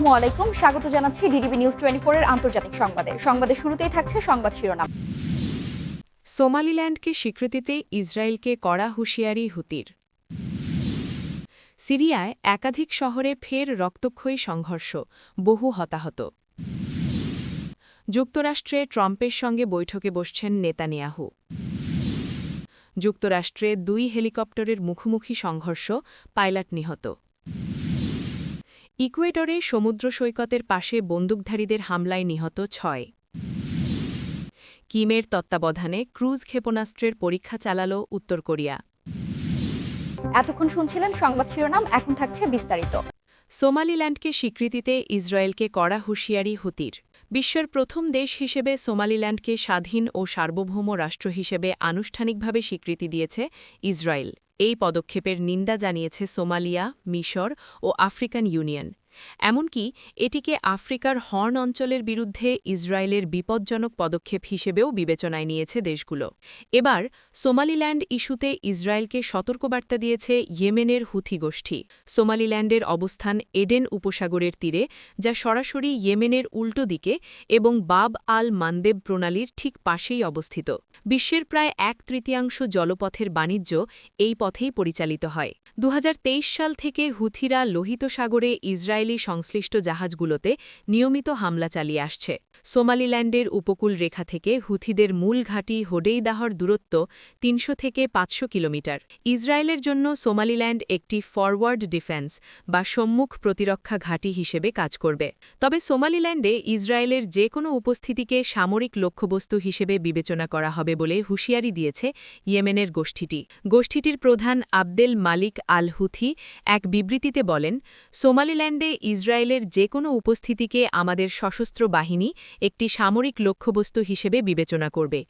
আসসালামু আলাইকুম, স্বাগত জানাচ্ছি ডিডিবি নিউজ 24 এর আন্তর্জাতিক সংবাদে। সংবাদের শুরুতেই থাকছে সংবাদ শিরোনাম। সোমালিল্যান্ডকে স্বীকৃতিতে ইসরায়েলকে কড়া হুঁশিয়ারি হুতির। সিরিয়ায় একাধিক শহরে ফের রক্তক্ষয়ী সংঘর্ষ, বহু হতাহত। যুক্তরাষ্ট্রে ট্রাম্পের সঙ্গে বৈঠকে বসছেন নেতানিয়াহু। যুক্তরাষ্ট্রে 2 হেলিকপ্টারের মুখোমুখি সংঘর্ষ, পাইলট নিহত। ইকুয়েডরে সমুদ্র সৈকতের পাশে বন্দুকধারীদের হামলায় নিহত 6। কিমের তত্ত্বাবধানে ক্রুজ ক্ষেপণাস্ত্রের পরীক্ষা চালাল উত্তর কোরিয়া। এতক্ষণ শুনছিলেন সংবাদ শিরোনাম, এখন থাকছে বিস্তারিত। সোমালিল্যান্ডকে স্বীকৃতিতে ইসরায়েলকে কড়া হুঁশিয়ারি হুতির। বিশ্বের প্রথম দেশ হিসেবে সোমালিল্যান্ডকে স্বাধীন ও সার্বভৌম রাষ্ট্র হিসেবে আনুষ্ঠানিকভাবে স্বীকৃতি দিয়েছে ইসরায়েল। এই পদক্ষেপের নিন্দা জানিয়েছে সোমালিয়া, মিশর ও আফ্রিকান ইউনিয়ন। এমনকি এটিকে আফ্রিকার হর্ন অঞ্চলের বিরুদ্ধে ইসরায়েলের বিপজ্জনক পদক্ষেপ হিসেবেও বিবেচনায় নিয়েছে দেশগুলো। এবার সোমালিল্যান্ড ইস্যুতে ইসরায়েলকে সতর্কবার্তা দিয়েছে ইয়েমেনের হুথি গোষ্ঠী। সোমালিল্যান্ডের অবস্থান এডেন উপসাগরের তীরে, যা সরাসরি ইয়েমেনের উল্টো দিকে এবং বাব আল মান্দেব প্রণালীর ঠিক পাশেই অবস্থিত। বিশ্বের প্রায় 1/3 জলপথের বাণিজ্য এই পথেই পরিচালিত হয়। 2023 সাল থেকে হুথিরা লোহিত সাগরে ইসরায়েলি সংশ্লিষ্ট জাহাজগুলোতে নিয়মিত হামলা চালিয়ে আসছে। সোমালিল্যান্ডের উপকূল রেখা থেকে হুথিদের মূল ঘাঁটি হোডেইদাহর দূরত্ব 300 থেকে 500 কিলোমিটার। ইসরায়েলের জন্য সোমালিল্যান্ড একটি ফরওয়ার্ড ডিফেন্স বা সম্মুখ প্রতিরক্ষা ঘাঁটি হিসেবে কাজ করবে। তবে সোমালিল্যান্ডে ইসরায়েলের যে কোনো উপস্থিতিকে সামরিক লক্ষ্যবস্তু হিসেবে বিবেচনা করা হবে বলে হুঁশিয়ারি দিয়েছে ইয়েমেনের গোষ্ঠীটি। গোষ্ঠীটির প্রধান আবদেল মালিক আল হুথি এক বিবৃতিতে বলেন, সোমালিল্যান্ডে ইসরায়েলের যে কোনো উপস্থিতিকে আমাদের সশস্ত্র বাহিনী একটি সামরিক লক্ষ্যবস্তু হিসেবে বিবেচনা করবে,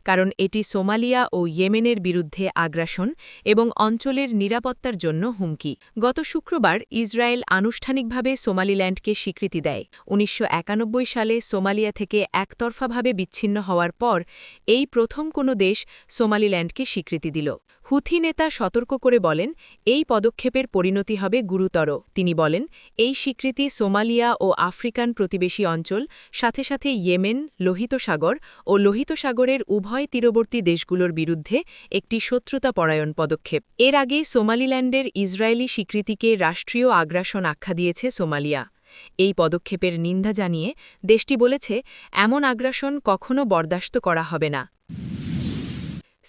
কারণ এটি সোমালিয়া ও ইয়েমেনের বিরুদ্ধে আগ্রাসন এবং অঞ্চলের নিরাপত্তার জন্য হুমকি। গত শুক্রবার ইসরায়েল আনুষ্ঠানিকভাবে সোমালিল্যান্ডকে স্বীকৃতি দেয়। 1991 সালে সোমালিয়া থেকে একতরফাভাবে বিচ্ছিন্ন হওয়ার পর এই প্রথম কোনো দেশ সোমালিল্যান্ডকে স্বীকৃতি দিল। হুথি নেতা সতর্ক করে বলেন, এই পদক্ষেপের পরিণতি হবে গুরুতর। তিনি বলেন, এই স্বীকৃতি সোমালিয়া ও আফ্রিকান প্রতিবেশী অঞ্চল, সাথে সাথে ইয়েমেন, লোহিত সাগর ও লোহিত সাগরের উভয় তীরবর্তী দেশগুলোর বিরুদ্ধে একটি শত্রুতাপরায়ণ পদক্ষেপ। এর আগে সোমালিল্যান্ডের ইসরায়েলি স্বীকৃতিকে রাষ্ট্রীয় আগ্রাসন আখ্যা দিয়েছে সোমালিয়া। এই পদক্ষেপের নিন্দা জানিয়ে দেশটি বলেছে, এমন আগ্রাসন কখনো বরদাস্ত করা হবে না।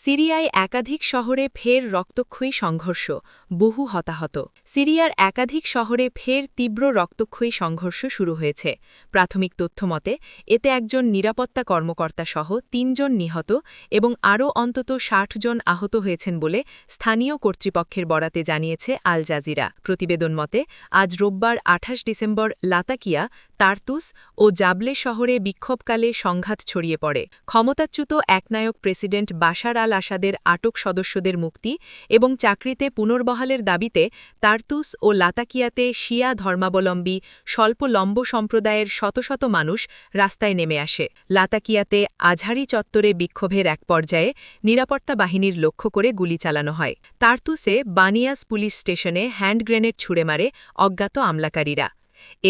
সিরিয়ায় একাধিক শহরে ফের রক্তক্ষয়ী সংঘর্ষ, বহু হতাহত। সিরিয়ার একাধিক শহরে ফের তীব্র রক্তক্ষয়ী সংঘর্ষ শুরু হয়েছে। প্রাথমিক তথ্য মতে এতে একজন নিরাপত্তা কর্মকর্তা সহ 3 জন নিহত এবং আরও অন্তত 60 জন আহত হয়েছেন বলে স্থানীয় কর্তৃপক্ষের বরাতে জানিয়েছে আল জাজিরা। প্রতিবেদন মতে আজ রোববার 28 ডিসেম্বর লাতাকিয়া, তার্তুস ও জাবলে শহরে বিক্ষোভকালে সংঘাত ছড়িয়ে পড়ে। ক্ষমতাচ্যুত একনায়ক প্রেসিডেন্ট বাশার আল আসাদের আটক সদস্যদের মুক্তি এবং চাকরিতে পুনর্বহালের দাবিতে তার্তুস ও লাতাকিয়াতে শিয়া ধর্মাবলম্বী স্বল্প লম্ব সম্প্রদায়ের শত শত মানুষ রাস্তায় নেমে আসে। লাতাকিয়াতে আজহারি চত্বরে বিক্ষোভের এক পর্যায়ে নিরাপত্তা বাহিনীর লক্ষ্য করে গুলি চালানো হয়। তার্তুসে বানিয়াস পুলিশ স্টেশনে হ্যান্ড গ্রেনেড ছুড়ে মারে অজ্ঞাত আমলাকারীরা।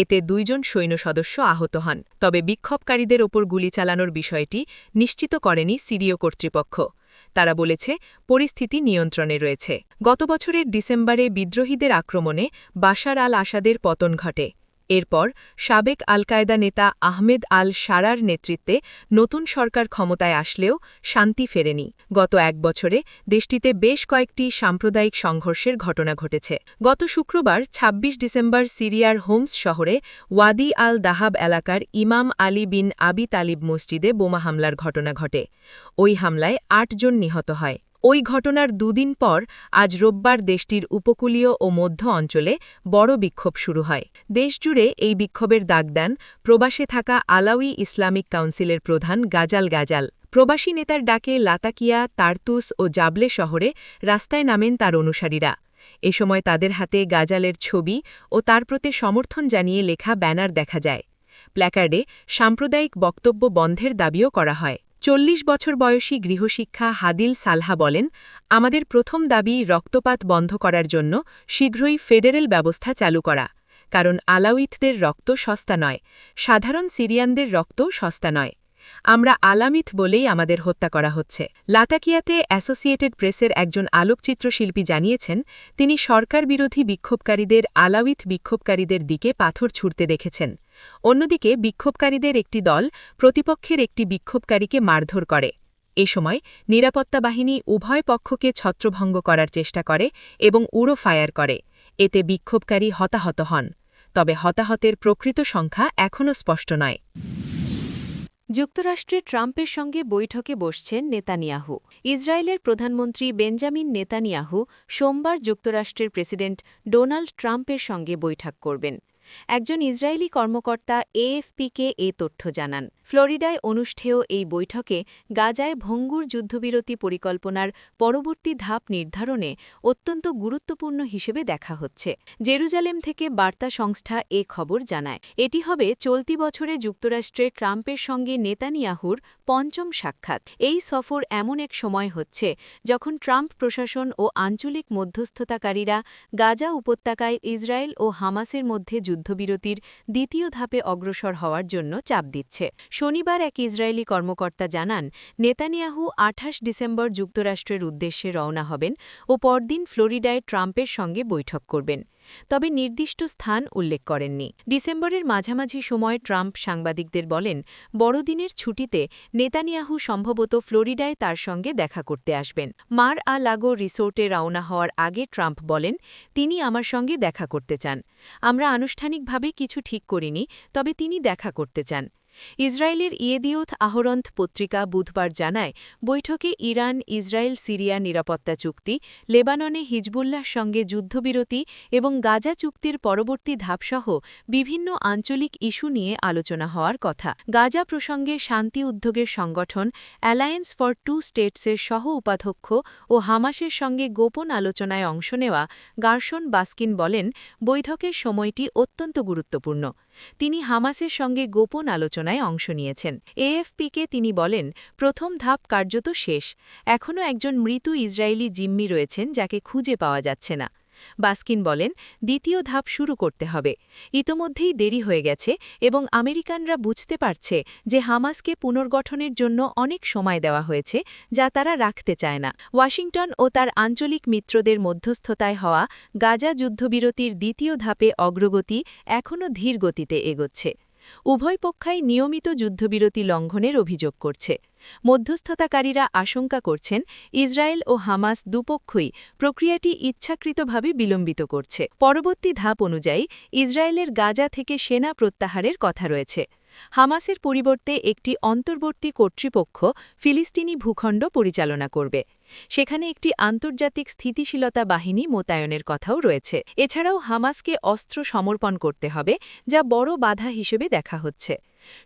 এতে 2 জন সৈন্য সদস্য আহত হন। তবে বিক্ষোভকারীদের ওপর গুলি চালানোর বিষয়টি নিশ্চিত করেনি সিরীয় কর্তৃপক্ষ। তারা বলেছে, পরিস্থিতি নিয়ন্ত্রণে রয়েছে। গত বছরের ডিসেম্বরে বিদ্রোহীদের আক্রমণে বাশার আল আসাদের পতন ঘটে। এরপর সাবেক আল কায়দা নেতা আহমেদ আল শারার নেতৃত্বে নতুন সরকার ক্ষমতায় আসলেও শান্তি ফেরেনি। গত 1 বছরে দেশটিতে বেশ কয়েকটি সাম্প্রদায়িক সংঘর্ষের ঘটনা ঘটেছে। গত শুক্রবার 26 ডিসেম্বর সিরিয়ার হোমস শহরে ওয়াদি আল দাহাব এলাকার ইমাম আলী বিন আবি তালিব মসজিদে বোমা হামলার ঘটনা ঘটে। ওই হামলায় 8 জন নিহত হয়। ওই ঘটনার 2 দিন পর আজ রোববার দেশটির উপকূলীয় ও মধ্য অঞ্চলে বড় বিক্ষোভ শুরু হয়। দেশজুড়ে এই বিক্ষোভের ডাক দেন প্রবাসে থাকা আলাউই ইসলামিক কাউন্সিলের প্রধান গাজাল। প্রবাসী নেতার ডাকে লাতাকিয়া, তার্তুস ও জাবলে শহরে রাস্তায় নামেন তার অনুসারীরা। এ সময় তাদের হাতে গাজালের ছবি ও তার প্রতি সমর্থন জানিয়ে লেখা ব্যানার দেখা যায়। প্ল্যাকার্ডে সাম্প্রদায়িক বক্তব্য বন্ধের দাবিও করা হয়। 40 বছর বয়সী গৃহশিক্ষা হাদিল সালহা বলেন, আমাদের প্রথম দাবি রক্তপাত বন্ধ করার জন্য শীঘ্রই ফেডারেল ব্যবস্থা চালু করা। কারণ আলাউইতদের রক্ত সস্তা নয়, সাধারণ সিরিয়ানদের রক্তও সস্তা নয়। আমরা আলামিত বলেই আমাদের হত্যা করা হচ্ছে। লাতাকিয়াতে অ্যাসোসিয়েটেড প্রেসের একজন আলোকচিত্রশিল্পী জানিয়েছেন, তিনি সরকার বিরোধী বিক্ষোভকারীদের আলাউইত বিক্ষোভকারীদের দিকে পাথর ছুঁড়তে দেখেছেন। অন্যদিকে বিক্ষোভকারীদের একটি দল প্রতিপক্ষের একটি বিক্ষোভকারীকে মারধর করে। এ সময় নিরাপত্তা বাহিনী উভয় পক্ষকে ছত্রভঙ্গ করার চেষ্টা করে এবং উড়ো ফায়ার করে। এতে বিক্ষোভকারী হতাহত হন। তবে হতাহতের প্রকৃত সংখ্যা এখনও স্পষ্ট নয়। যুক্তরাষ্ট্রে ট্রাম্পের সঙ্গে বৈঠকে বসছেন নেতানিয়াহু। ইসরায়েলের প্রধানমন্ত্রী বেঞ্জামিন নেতানিয়াহু সোমবার যুক্তরাষ্ট্রের প্রেসিডেন্ট ডোনাল্ড ট্রাম্পের সঙ্গে বৈঠক করবেন। একজন ইসরায়েলি কর্মকর্তা এএফপিকে এ তথ্য জানান। ফ্লোরিডায় অনুষ্ঠেয় এই বৈঠকে গাজায় ভঙ্গুর যুদ্ধবিরতি পরিকল্পনার পরবর্তী ধাপ নির্ধারণে অত্যন্ত গুরুত্বপূর্ণ হিসেবে দেখা হচ্ছে। জেরুজালেম থেকে বার্তা সংস্থা এ খবর জানায়। এটি হবে চলতি বছরে যুক্তরাষ্ট্রে ট্রাম্পের সঙ্গে নেতানিয়াহুর পঞ্চম সাক্ষাৎ। এই সফর এমন এক সময় হচ্ছে যখন ট্রাম্প প্রশাসন ও আঞ্চলিক মধ্যস্থতাকারীরা গাজা উপত্যকায় ইসরায়েল ও হামাসের মধ্যে যুদ্ধবিরতির দ্বিতীয় ধাপে অগ্রসর হওয়ার জন্য চাপ দিচ্ছে। শনিবার এক ইসরায়েলি কর্মকর্তা জানান, নেতানিয়াহু ২৮ ডিসেম্বর যুক্তরাষ্ট্রের উদ্দেশ্যে রওনা হবেন ও পরদিন ফ্লোরিডায় ট্রাম্পের সঙ্গে বৈঠক করবেন। তবে নির্দিষ্ট স্থান উল্লেখ করেননি। ডিসেম্বরের মাঝামাঝি সময়ে ট্রাম্প সাংবাদিকদের বলেন, বড়দিনের ছুটিতে নেতানিয়াহু সম্ভবত ফ্লোরিডায় তার সঙ্গে দেখা করতে আসবেন। মার-আ-লাগো রিসোর্টে রওনা হওয়ার আগে ট্রাম্প বলেন, তিনি আমার সঙ্গে দেখা করতে চান। আমরা আনুষ্ঠানিকভাবে কিছু ঠিক করিনি, তবে তিনি দেখা করতে চান। ইসরায়েলের ইয়েদিওথ আহরন্থ পত্রিকা বুধবার জানায়, বৈঠকে ইরান ইসরায়েল সিরিয়া নিরাপত্তা চুক্তি, লেবাননে হিজবুল্লাহর সঙ্গে যুদ্ধবিরতি এবং গাজা চুক্তির পরবর্তী ধাপসহ বিভিন্ন আঞ্চলিক ইস্যু নিয়ে আলোচনা হওয়ার কথা। গাজা প্রসঙ্গে শান্তি উদ্যোগের সংগঠন অ্যালায়েন্স ফর টু স্টেটসের সহ উপাধ্যক্ষ ও হামাসের সঙ্গে গোপন আলোচনায় অংশ নেওয়া গারশন বাস্কিন বলেন, বৈঠকের সময়টি অত্যন্ত গুরুত্বপূর্ণ। তিনি হামাসের সঙ্গে গোপন আলোচনায় অংশ নিয়েছেন। এএফপিকে তিনি বলেন, প্রথম ধাপ কার্যত শেষ। এখনও একজন মৃত ইসরায়েলি জিম্মি রয়েছেন যাকে খুঁজে পাওয়া যাচ্ছে না। বাস্কিন বলেন, দ্বিতীয় ধাপ শুরু করতে হবে। ইতোমধ্যেই দেরি হয়ে গেছে এবং আমেরিকানরা বুঝতে পারছে যে হামাসকে পুনর্গঠনের জন্য অনেক সময় দেওয়া হয়েছে, যা তারা রাখতে চায় না। ওয়াশিংটন ও তার আঞ্চলিক মিত্রদের মধ্যস্থতায় হওয়া গাজা যুদ্ধবিরতির দ্বিতীয় ধাপে অগ্রগতি এখনও ধীর গতিতে এগোচ্ছে। উভয় পক্ষই নিয়মিত যুদ্ধবিরতি লঙ্ঘনের অভিযোগ করছে। মধ্যস্থতাকারীরা আশঙ্কা করছেন, ইসরায়েল ও হামাস দুপক্ষই প্রক্রিয়াটি ইচ্ছাকৃতভাবে বিলম্বিত করছে। পরবর্তী ধাপ অনুযায়ী ইসরায়েলের গাজা থেকে সেনা প্রত্যাহারের কথা রয়েছে। হামাসের পরিবর্তে একটি অন্তর্বর্তী কর্তৃপক্ষ ফিলিস্তিনি ভূখণ্ড পরিচালনা করবে। সেখানে একটি আন্তর্জাতিক স্থিতিশীলতা বাহিনী মোতায়েনের কথাও রয়েছে। এছাড়াও হামাসকে অস্ত্র সমর্পণ করতে হবে, যা বড় বাধা হিসেবে দেখা হচ্ছে।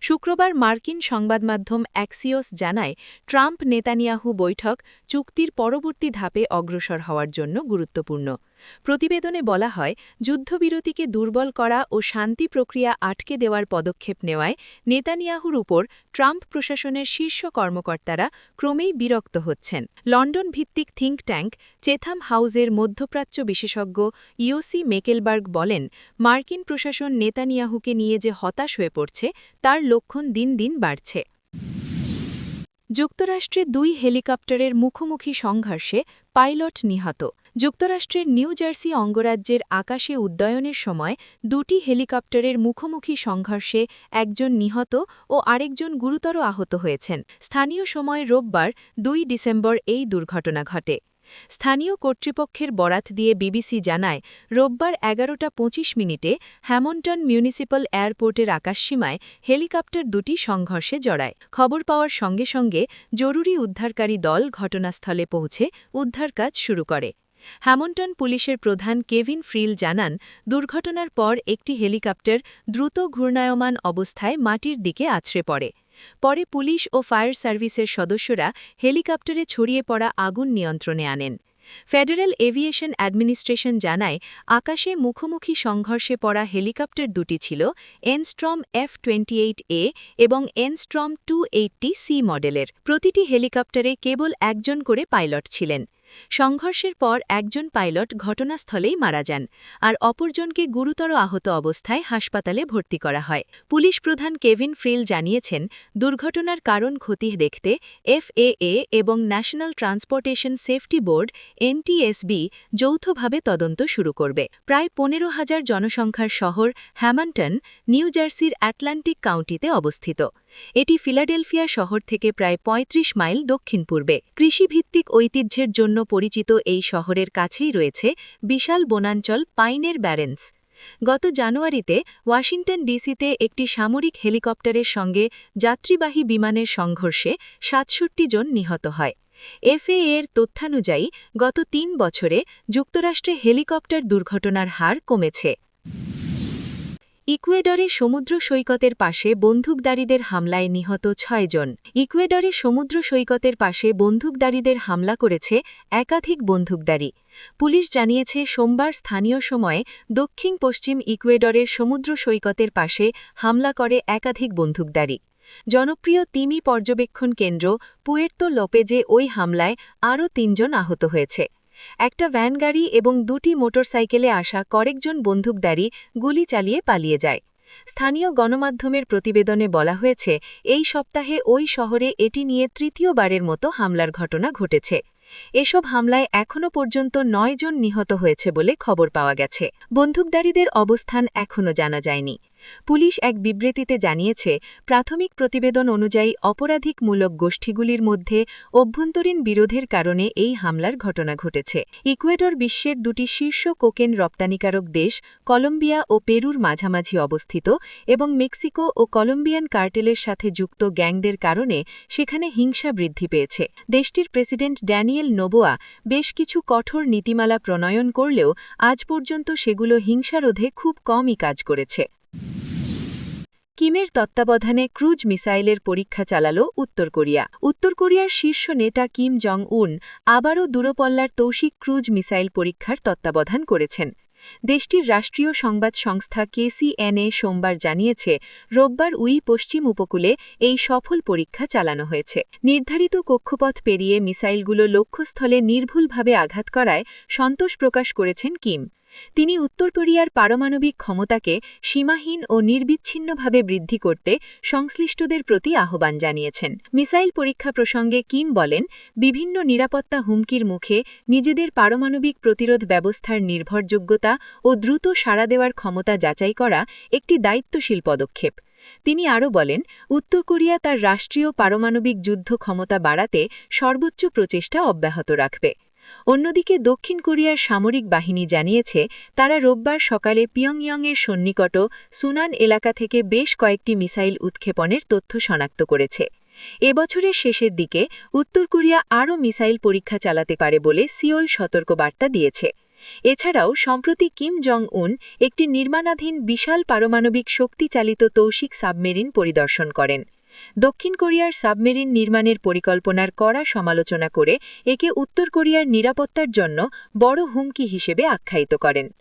শুক্রবার মার্কিন সংবাদমাধ্যম অ্যাক্সিওস জানায়, ট্রাম্প নেতানিয়াহু বৈঠক চুক্তির পরবর্তী ধাপে অগ্রসর হওয়ার জন্য গুরুত্বপূর্ণ। প্রতিবেদনে বলা হয়, যুদ্ধবিরতিকে দুর্বল করা ও শান্তি প্রক্রিয়া আটকে দেওয়ার পদক্ষেপ নেওয়ায় নেতানিয়াহুর উপর ট্রাম্প প্রশাসনের শীর্ষ কর্মকর্তারা ক্রমেই বিরক্ত হচ্ছেন। লন্ডন ভিত্তিক থিঙ্ক ট্যাঙ্ক চেথাম হাউসের মধ্যপ্রাচ্য বিশেষজ্ঞ ইওসি মেকেলবার্গ বলেন, মার্কিন প্রশাসন নেতানিয়াহুকে নিয়ে যে হতাশ হয়ে পড়ছে তার লক্ষণ দিন দিন বাড়ছে। যুক্তরাষ্ট্রে ২ হেলিকপ্টারের মুখোমুখি সংঘর্ষে পাইলট নিহত। যুক্তরাষ্ট্রের নিউ জার্সি অঙ্গরাজ্যের আকাশে উড্ডয়নের সময় ২টি হেলিকপ্টারের মুখোমুখি সংঘর্ষে একজন নিহত ও আরেকজন গুরুতর আহত হয়েছেন। স্থানীয় সময় রোববার ২ ডিসেম্বর এই দুর্ঘটনা ঘটে। স্থানীয় কর্তৃপক্ষের বরাত দিয়ে বিবিসি জানায়, রোববার ১১:২৫ হ্যামন্টন মিউনিসিপ্যাল এয়ারপোর্টের আকাশসীমায় হেলিকপ্টার দুটি সংঘর্ষে জড়ায়। খবর পাওয়ার সঙ্গে সঙ্গে জরুরি উদ্ধারকারী দল ঘটনাস্থলে পৌঁছে উদ্ধার কাজ শুরু করে। হ্যামন্টন পুলিশের প্রধান কেভিন ফ্রিল জানান, দুর্ঘটনার পর একটি হেলিকপ্টার দ্রুত ঘূর্ণায়মান অবস্থায় মাটির দিকে আছড়ে পড়ে। পরে পুলিশ ও ফায়ার সার্ভিসের সদস্যরা হেলিকপ্টারে ছড়িয়ে পড়া আগুন নিয়ন্ত্রণে আনেন। ফেডারেল এভিয়েশন অ্যাডমিনিস্ট্রেশন জানায়, আকাশে মুখোমুখি সংঘর্ষে পড়া হেলিকপ্টার দুটি ছিল এনস্ট্রম F-28A এবং এনস্ট্রম 280C মডেলের। প্রতিটি হেলিকপ্টারে কেবল একজন করে পাইলট ছিলেন। সংঘর্ষের পর একজন পাইলট ঘটনাস্থলেই মারা যান আর অপরজনকে গুরুতর আহত অবস্থায় হাসপাতালে ভর্তি করা হয়। পুলিশ প্রধান কেভিন ফ্রিল জানিয়েছেন, দুর্ঘটনার কারণ খতিয়ে দেখতে FAA এবং national transportation safety board NTSB যৌথভাবে তদন্ত শুরু করবে। প্রায় 15,000 জনসংখ্যার শহর হ্যামিল্টন নিউ জার্সির অ্যাটলান্টিক কাউন্টিতে অবস্থিত। এটি ফিলাডেলফিয়া শহর থেকে প্রায় 35 মাইল দক্ষিণ-পূর্বে। কৃষিভিত্তিক ঐতিহ্যের জন্য পরিচিত এই শহরের কাছেই রয়েছে বিশাল বনাঞ্চল পাইনের ব্যারেন্স। গত জানুয়ারিতে ওয়াশিংটন ডিসিতে একটি সামরিক হেলিকপ্টারের সঙ্গে যাত্রীবাহী বিমানের সংঘর্ষে 67 জন নিহত হয়। FAA এর তথ্যানুযায়ী গত 3 বছরে যুক্তরাষ্ট্রে হেলিকপ্টার দুর্ঘটনার হার কমেছে। ইকুয়েডরে সমুদ্র সৈকতের পাশে বন্দুকধারীদের হামলায় নিহত 6 জন। ইকুয়েডরে সমুদ্র সৈকতের পাশে বন্দুকধারীদের হামলা করেছে একাধিক বন্দুকধারী। পুলিশ জানিয়েছে, সোমবার স্থানীয় সময়ে দক্ষিণ-পশ্চিম ইকুয়েডরের সমুদ্র সৈকতের পাশে হামলা করে একাধিক বন্দুকধারী। জনপ্রিয় তিমি পর্যবেক্ষণ কেন্দ্র পুয়ের্তো লোপেজে ওই হামলায় আরও 3 জন আহত হয়েছে। একটা ভ্যানগাড়ি এবং 2টি মোটরসাইকেলে আসা কয়েকজন বন্দুকধারী গুলি চালিয়ে পালিয়ে যায়। স্থানীয় গণমাধ্যমের প্রতিবেদনে বলা হয়েছে, এই সপ্তাহে ওই শহরে এটি নিয়ে তৃতীয়বারের মতো হামলার ঘটনা ঘটেছে। এসব হামলায় এখনও পর্যন্ত 9 জন নিহত হয়েছে বলে খবর পাওয়া গেছে। বন্দুকধারীদের অবস্থান এখনও জানা যায়নি। পুলিশ এক বিবৃতিতে জানিয়েছে, প্রাথমিক প্রতিবেদন অনুযায়ী অপরাধিকমূলক গোষ্ঠীগুলির মধ্যে অভ্যন্তরীণ বিরোধের কারণে এই হামলার ঘটনা ঘটেছে। ইকুয়েডর বিশ্বের 2টি শীর্ষ কোকেন রপ্তানিকারক দেশ কলম্বিয়া ও পেরুর মাঝামাঝি অবস্থিত এবং মেক্সিকো ও কলম্বিয়ান কার্টেলের সাথে যুক্ত গ্যাংদের কারণে সেখানে হিংসা বৃদ্ধি পেয়েছে। দেশটির প্রেসিডেন্ট ড্যানিয়েল নোবোয়া বেশ কিছু কঠোর নীতিমালা প্রণয়ন করলেও আজ পর্যন্ত সেগুলো হিংসারোধে খুব কমই কাজ করেছে। কিমের তত্ত্বাবধানে ক্রুজ মিসাইলের পরীক্ষা চালাল উত্তর কোরিয়া। উত্তর কোরিয়ার শীর্ষ নেতা কিম জং উন আবারও দূরপল্লার তৌশিক ক্রুজ মিসাইল পরীক্ষার তত্ত্বাবধান করেছেন। দেশটির রাষ্ট্রীয় সংবাদ সংস্থা KCNA সোমবার জানিয়েছে, রোববার পশ্চিম উপকূলে এই সফল পরীক্ষা চালানো হয়েছে। নির্ধারিত কক্ষপথ পেরিয়ে মিসাইলগুলো লক্ষ্যস্থলে নির্ভুলভাবে আঘাত করায় সন্তোষ প্রকাশ করেছেন কিম। তিনি উত্তর কোরিয়ার পারমাণবিক ক্ষমতাকে সীমাহীন ও নির্বিচ্ছিন্নভাবে বৃদ্ধি করতে সংশ্লিষ্টদের প্রতি আহ্বান জানিয়েছেন। মিসাইল পরীক্ষা প্রসঙ্গে কিম বলেন, বিভিন্ন নিরাপত্তা হুমকির মুখে নিজেদের পারমাণবিক প্রতিরোধ ব্যবস্থার নির্ভরযোগ্যতা ও দ্রুত সাড়া দেওয়ার ক্ষমতা যাচাই করা একটি দায়িত্বশীল পদক্ষেপ। তিনি আরও বলেন, উত্তর কোরিয়া তার রাষ্ট্রীয় পারমাণবিক যুদ্ধ ক্ষমতা বাড়াতে সর্বোচ্চ প্রচেষ্টা অব্যাহত রাখবে। অন্যদিকে দক্ষিণ কোরিয়ার সামরিক বাহিনী জানিয়েছে, তারা রোববার সকালে পিয়ংইয়ংয়ের সন্নিকট সুনান এলাকা থেকে বেশ কয়েকটি মিসাইল উৎক্ষেপণের তথ্য শনাক্ত করেছে। এবছরের শেষের দিকে উত্তর কোরিয়া আরও মিসাইল পরীক্ষা চালাতে পারে বলে সিওল সতর্কবার্তা দিয়েছে। এছাড়াও সম্প্রতি কিম জং উন একটি নির্মাণাধীন বিশাল পারমাণবিক শক্তিচালিত তৌশিক সাবমেরিন পরিদর্শন করেন। দক্ষিণ কোরিয়ার সাবমেরিন নির্মাণের পরিকল্পনার কড়া সমালোচনা করে একে উত্তর কোরিয়ার নিরাপত্তার জন্য বড় হুমকি হিসেবে আখ্যায়িত করেন।